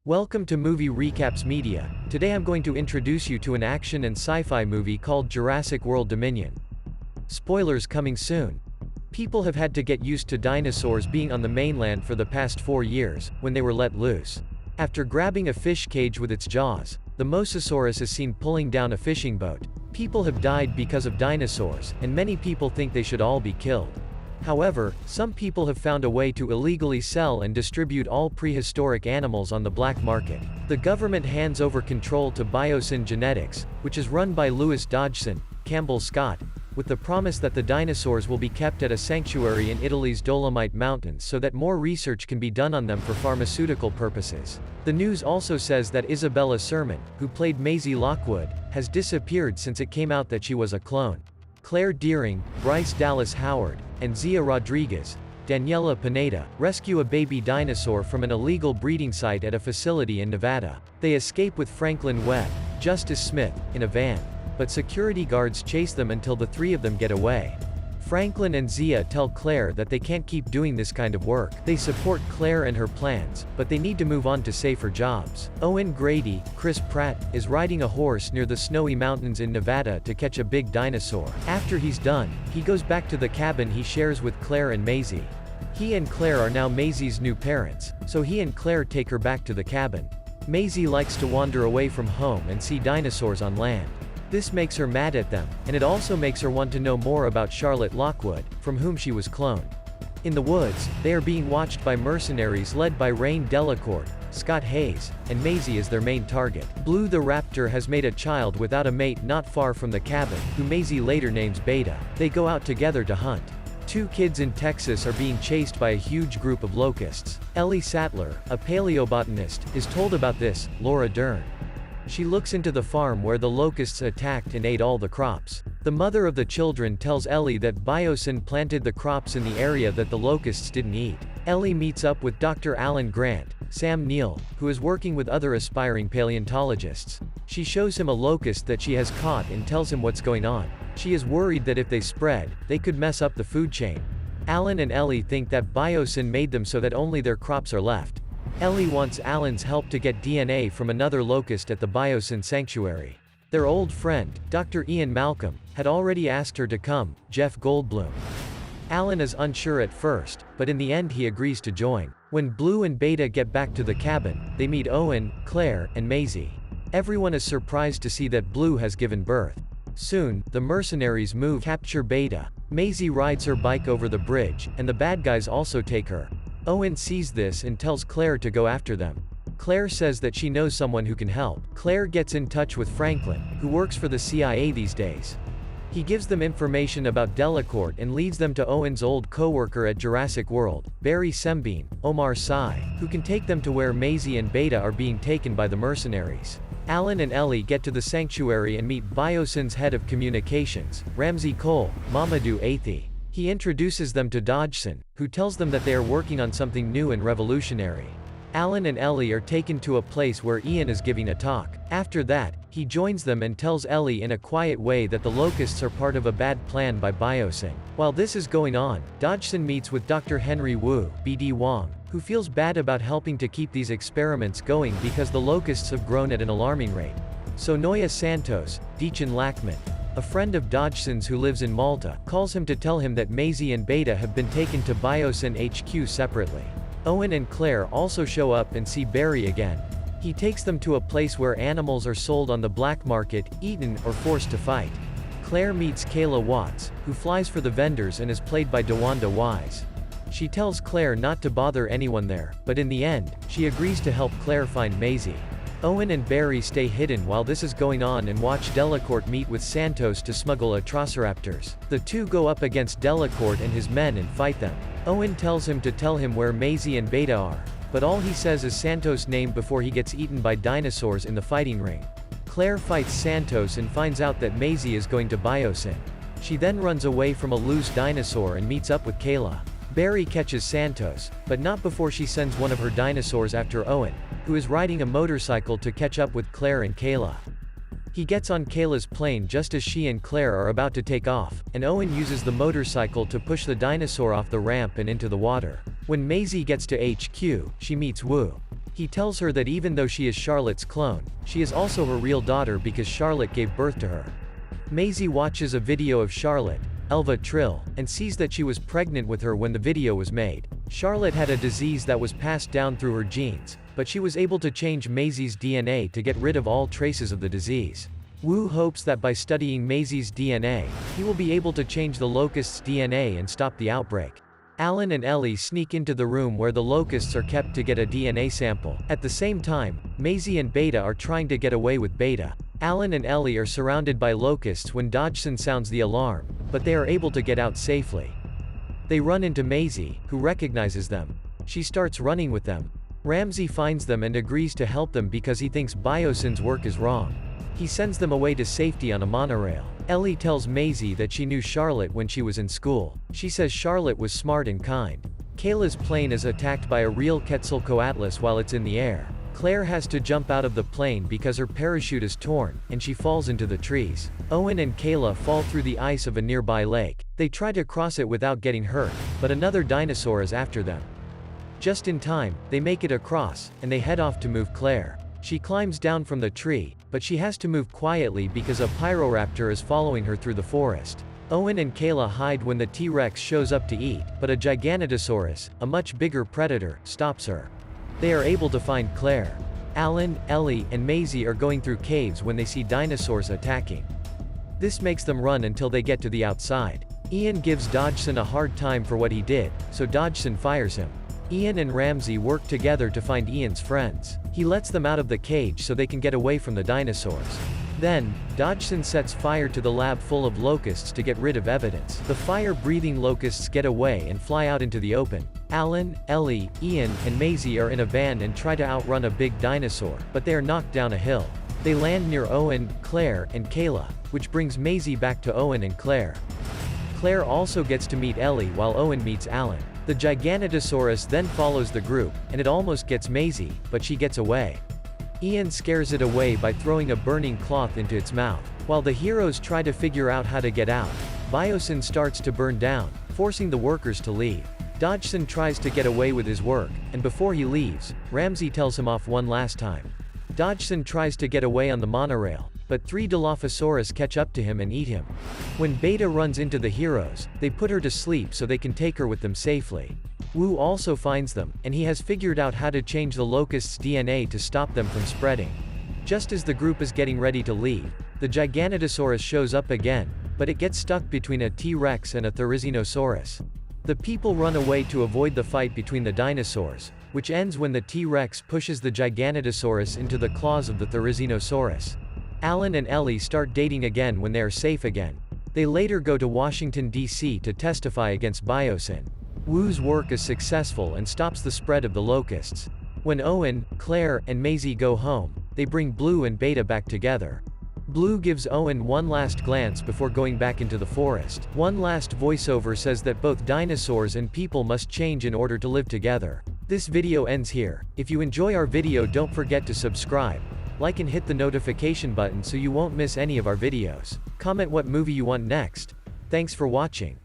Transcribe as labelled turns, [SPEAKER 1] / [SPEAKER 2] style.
[SPEAKER 1] Welcome to Movie Recaps Media. Today I'm going to introduce you to an action and sci-fi movie called Jurassic World Dominion. Spoilers coming soon. People have had to get used to dinosaurs being on the mainland for the past 4 years, when they were let loose. After grabbing a fish cage with its jaws, the Mosasaurus is seen pulling down a fishing boat. People have died because of dinosaurs, and many people think they should all be killed. However, some people have found a way to illegally sell and distribute all prehistoric animals on the black market. The government hands over control to Biosyn Genetics, which is run by Lewis Dodgson, Campbell Scott, with the promise that the dinosaurs will be kept at a sanctuary in Italy's Dolomite Mountains so that more research can be done on them for pharmaceutical purposes. The news also says that Isabella Sermon, who played Maisie Lockwood, has disappeared since it came out that she was a clone. Claire Deering, Bryce Dallas Howard, and Zia Rodriguez, Daniela Pineda, rescue a baby dinosaur from an illegal breeding site at a facility in Nevada. They escape with Franklin Webb, Justice Smith, in a van. But security guards chase them until the three of them get away. Franklin and Zia tell Claire that they can't keep doing this kind of work. They support Claire and her plans, but they need to move on to safer jobs. Owen Grady, Chris Pratt, is riding a horse near the snowy mountains in Nevada to catch a big dinosaur. After he's done, he goes back to the cabin he shares with Claire and Maisie. He and Claire are now Maisie's new parents, so he and Claire take her back to the cabin. Maisie likes to wander away from home and see dinosaurs on land. This makes her mad at them, and it also makes her want to know more about Charlotte Lockwood, from whom she was cloned. In the woods, they are being watched by mercenaries led by Rain Delacourt, Scott Hayes, and Maisie is their main target. Blue the raptor has made a child without a mate not far from the cabin, who Maisie later names Beta. They go out together to hunt. 2 kids in Texas are being chased by a huge group of locusts. Ellie Sattler, a paleobotanist, is told about this. Laura Dern. She looks into the farm where the locusts attacked and ate all the crops. The mother of the children tells Ellie that Biosyn planted the crops in the area that the locusts didn't eat. Ellie meets up with Dr. Alan Grant, Sam Neill, who is working with other aspiring paleontologists. She shows him a locust that she has caught and tells him what's going on. She is worried that if they spread, they could mess up the food chain. Alan and Ellie think that Biosyn made them so that only their crops are left. Ellie wants Alan's help to get DNA from another locust at the Biosyn sanctuary. Their old friend, Dr. Ian Malcolm, had already asked her to come, Jeff Goldblum. Alan is unsure at first, but in the end he agrees to join. When Blue and Beta get back to the cabin, they meet Owen, Claire, and Maisie. Everyone is surprised to see that Blue has given birth. Soon, the mercenaries move to capture Beta. Maisie rides her bike over the bridge, and the bad guys also take her. Owen sees this and tells Claire to go after them. Claire says that she knows someone who can help. Claire gets in touch with Franklin, who works for the CIA these days. He gives them information about Delacourt and leads them to Owen's old co-worker at Jurassic World, Barry Sembine, Omar Sy, who can take them to where Maisie and Beta are being taken by the mercenaries. Alan and Ellie get to the sanctuary and meet Biosyn's head of communications, Ramsey Cole, Mamadou Athey. He introduces them to Dodgson, who tells them that they are working on something new and revolutionary. Alan and Ellie are taken to a place where Ian is giving a talk. After that, he joins them and tells Ellie in a quiet way that the locusts are part of a bad plan by Biosyn. While this is going on, Dodgson meets with Dr. Henry Wu, B.D. Wong, who feels bad about helping to keep these experiments going because the locusts have grown at an alarming rate. Sonoya Santos, Deacon Lackman, a friend of Dodgson's who lives in Malta, calls him to tell him that Maisie and Beta have been taken to Biosyn HQ separately. Owen and Claire also show up and see Barry again. He takes them to a place where animals are sold on the black market, eaten, or forced to fight. Claire meets Kayla Watts, who flies for the vendors and is played by DeWanda Wise. She tells Claire not to bother anyone there, but in the end, she agrees to help Claire find Maisie. Owen and Barry stay hidden while this is going on and watch Delacourt meet with Santos to smuggle Atrociraptors. The two go up against Delacourt and his men and fight them. Owen tells him to tell him where Maisie and Beta are, but all he says is Santos' name before he gets eaten by dinosaurs in the fighting ring. Claire fights Santos and finds out that Maisie is going to Biosyn. She then runs away from a loose dinosaur and meets up with Kayla. Barry catches Santos, but not before she sends one of her dinosaurs after Owen, who is riding a motorcycle to catch up with Claire and Kayla. He gets on Kayla's plane just as she and Claire are about to take off, and Owen uses the motorcycle to push the dinosaur off the ramp and into the water. When Maisie gets to HQ, she meets Wu. He tells her that even though she is Charlotte's clone, she is also her real daughter because Charlotte gave birth to her. Maisie watches a video of Charlotte, Elva Trill, and sees that she was pregnant with her when the video was made. Charlotte had a disease that was passed down through her genes, but she was able to change Maisie's DNA to get rid of all traces of the disease. Wu hopes that by studying Maisie's DNA, he will be able to change the locusts' DNA and stop the outbreak. Alan and Ellie sneak into the room where the locusts are kept to get a DNA sample. At the same time, Maisie and Beta are trying to get away with Beta. Alan and Ellie are surrounded by locusts when Dodgson sounds the alarm, but they are able to get out safely. They run into Maisie, who recognizes them. She starts running with them. Ramsey finds them and agrees to help them because he thinks Biosyn's work is wrong. He sends them away to safety on a monorail. Ellie tells Maisie that she knew Charlotte when she was in school. She says Charlotte was smart and kind. Kayla's plane is attacked by a real Quetzalcoatlus while it's in the air. Claire has to jump out of the plane because her parachute is torn, and she falls into the trees. Owen and Kayla fall through the ice of a nearby lake. They try to cross it without getting hurt, but another dinosaur is after them. Just in time, they make it across, and they head off to move Claire. She climbs down from the tree, but she has to move quietly because a pyroraptor is following her through the forest. Owen and Kayla hide when the T-Rex shows up to eat, but a Giganotosaurus, a much bigger predator, stops her. They are able to find Claire. Alan, Ellie, and Maisie are going through caves when they see dinosaurs attacking. This makes them run until they get to the outside. Ian gives Dodgson a hard time for what he did, so Dodgson fires him. Ian and Ramsey work together to find Ian's friends. He lets them out of the cage so they can get away from the dinosaurs. Then, Dodgson sets fire to the lab full of locusts to get rid of evidence. The fire-breathing locusts get away and fly out into the open. Alan, Ellie, Ian, and Maisie are in a van and try to outrun a big dinosaur, but they are knocked down a hill. They land near Owen, Claire, and Kayla, which brings Maisie back to Owen and Claire. Claire also gets to meet Ellie while Owen meets Alan. The Giganotosaurus then follows the group, and it almost gets Maisie, but she gets away. Ian scares it away by throwing a burning cloth into its mouth. While the heroes try to figure out how to get out, Biosyn starts to burn down, forcing the workers to leave. Dodgson tries to get away with his work, and before he leaves, Ramsey tells him off one last time. Dodgson tries to get away on the monorail, but 3 Dilophosaurus catch up to him and eat him. When Beta runs into the heroes, they put her to sleep so they can take her with them safely. Wu also finds them, and he has figured out how to change the locusts' DNA to stop them from spreading. Just as the group is getting ready to leave, the Giganotosaurus shows up again, but it gets stuck between a T-Rex and a Therizinosaurus. The people run away to avoid the fight between the dinosaurs, which ends when the T-Rex pushes the Giganotosaurus into the claws of the Therizinosaurus. Alan and Ellie start dating again when they are safe again. They later go to Washington, D.C. to testify against Biosyn. Wu's work is successful and stops the spread of the locusts. When Owen, Claire, and Maisie go home, they bring Blue and Beta back together. Blue gives Owen one last glance before going back into the forest. One last voiceover says that both dinosaurs and people must change in order to live together. This video ends here. If you enjoy our video, don't forget to subscribe, like and hit the notification button so you won't miss any of our videos. Comment what movie you want next. Thanks for watching.